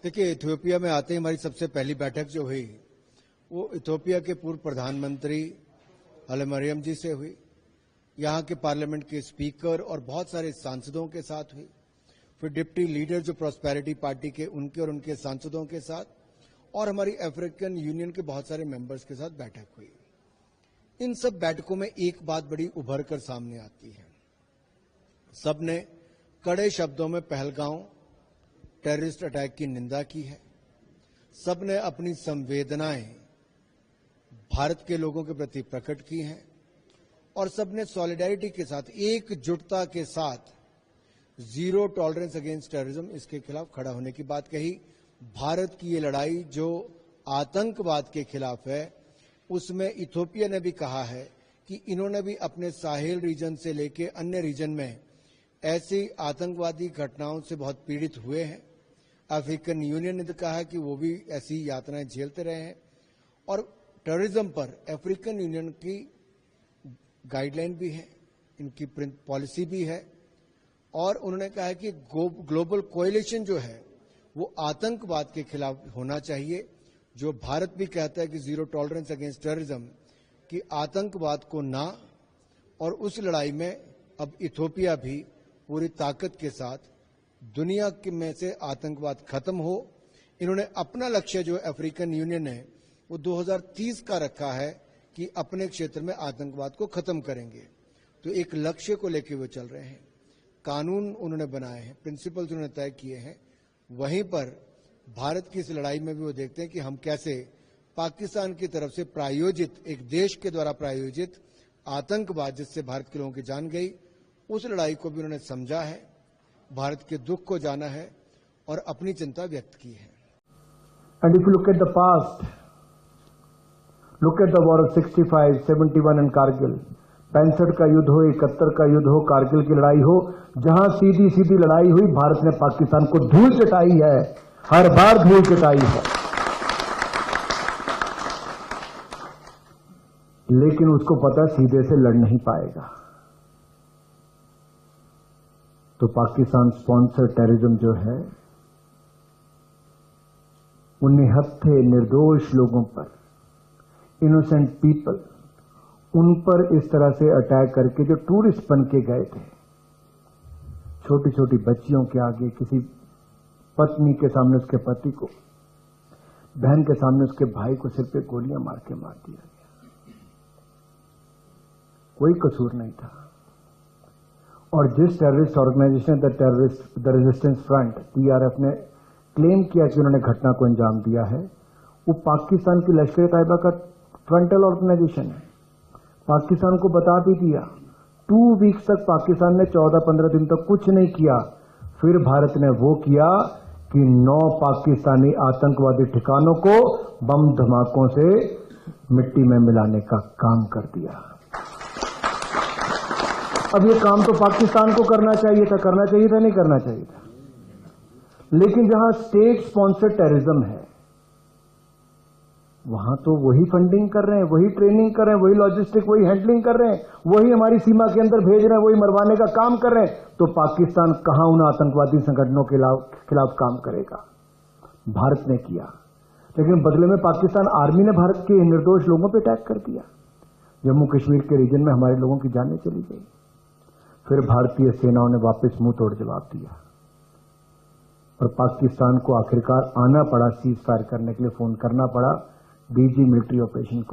देखिए, इथियोपिया में आते ही हमारी सबसे पहली बैठक जो हुई वो इथियोपिया के पूर्व प्रधानमंत्री हाइले मरियम जी से हुई। यहाँ के पार्लियामेंट के स्पीकर और बहुत सारे सांसदों के साथ हुई। फिर डिप्टी लीडर जो प्रॉस्पेरिटी पार्टी के उनके और उनके सांसदों के साथ, और हमारी अफ्रीकन यूनियन के बहुत सारे मेंबर्स के साथ बैठक हुई। इन सब बैठकों में एक बात बड़ी उभर कर सामने आती है। सबने कड़े शब्दों में पहलगांव टेररिस्ट अटैक की निंदा की है। सबने अपनी संवेदनाएं भारत के लोगों के प्रति प्रकट की हैं और सबने सॉलिडेरिटी के साथ, एकजुटता के साथ जीरो टॉलरेंस अगेंस्ट टेररिज्म इसके खिलाफ खड़ा होने की बात कही। भारत की ये लड़ाई जो आतंकवाद के खिलाफ है, उसमें इथियोपिया ने भी कहा है कि इन्होंने भी अपने साहेल रीजन से लेकर अन्य रीजन में ऐसी आतंकवादी घटनाओं से बहुत पीड़ित हुए हैं। अफ्रीकन यूनियन ने तो कहा है कि वो भी ऐसी यातनाएं झेलते रहे हैं और टेररिज्म पर अफ्रीकन यूनियन की गाइडलाइन भी है, इनकी पॉलिसी भी है और उन्होंने कहा है कि ग्लोबल कोएलिशन जो है वो आतंकवाद के खिलाफ होना चाहिए। जो भारत भी कहता है कि जीरो टॉलरेंस अगेंस्ट टेररिज्म, कि आतंकवाद को ना, और उस लड़ाई में अब इथियोपिया भी पूरी ताकत के साथ दुनिया में से आतंकवाद खत्म हो। इन्होंने अपना लक्ष्य जो अफ्रीकन यूनियन है वो 2030 का रखा है कि अपने क्षेत्र में आतंकवाद को खत्म करेंगे। तो एक लक्ष्य को लेकर वो चल रहे हैं। कानून उन्होंने बनाए हैं, प्रिंसिपल्स उन्होंने तय किए हैं। वहीं पर भारत की इस लड़ाई में भी वो देखते हैं कि हम कैसे पाकिस्तान की तरफ से प्रायोजित, एक देश के द्वारा प्रायोजित आतंकवाद जिससे भारत के लोगों की जान गई, उस लड़ाई को भी उन्होंने समझा है, भारत के दुख को जाना है और अपनी चिंता व्यक्त की है। And if you look at the past, look at the war of 65, 71 and Kargil. 65 का युद्ध हो, 71 का युद्ध हो, कारगिल की लड़ाई हो, जहां सीधी सीधी लड़ाई हुई, भारत ने पाकिस्तान को धूल चटाई है, हर बार धूल चटाई है। लेकिन उसको पता सीधे से लड़ नहीं पाएगा। तो पाकिस्तान स्पॉन्सर टेररिज्म जो है, उन निहत्थे निर्दोष लोगों पर, इनोसेंट पीपल, उन पर इस तरह से अटैक करके जो टूरिस्ट बन के गए थे, छोटी छोटी बच्चियों के आगे, किसी पत्नी के सामने उसके पति को, बहन के सामने उसके भाई को सिर पे गोलियां मार के मार दिया गया। कोई कसूर नहीं था। और जिस terrorist organization the resistance front TRF ने क्लेम किया कि उन्होंने घटना को अंजाम दिया है, वो पाकिस्तान की लश्कर तैयबा का फ्रंटल ऑर्गेनाइजेशन है। पाकिस्तान को बता भी दिया। 2 वीक्स तक पाकिस्तान ने 14-15 दिन तक कुछ नहीं किया। फिर भारत ने वो किया कि 9 पाकिस्तानी आतंकवादी ठिकानों को बम धमाकों से मिट्टी में मिलाने का काम कर दिया। अब ये काम तो पाकिस्तान को करना चाहिए था, नहीं करना चाहिए था। लेकिन जहां स्टेट स्पॉन्सर्ड टेररिज्म है, वहां तो वही फंडिंग कर रहे हैं, वही ट्रेनिंग कर रहे हैं, वही लॉजिस्टिक, वही हैंडलिंग कर रहे हैं, वही हमारी सीमा के अंदर भेज रहे हैं, वही मरवाने का काम कर रहे हैं। तो पाकिस्तान कहां उन आतंकवादी संगठनों के खिलाफ काम करेगा? भारत ने किया, लेकिन बदले में पाकिस्तान आर्मी ने भारत के निर्दोष लोगों पर अटैक कर दिया। जम्मू कश्मीर के रीजन में हमारे लोगों की जानें चली गई। फिर भारतीय सेनाओं ने वापस मुंह तोड़ जवाब दिया और पाकिस्तान को आखिरकार आना पड़ा, सीज फायर करने के लिए फोन करना पड़ा DG मिलिट्री ऑपरेशन को।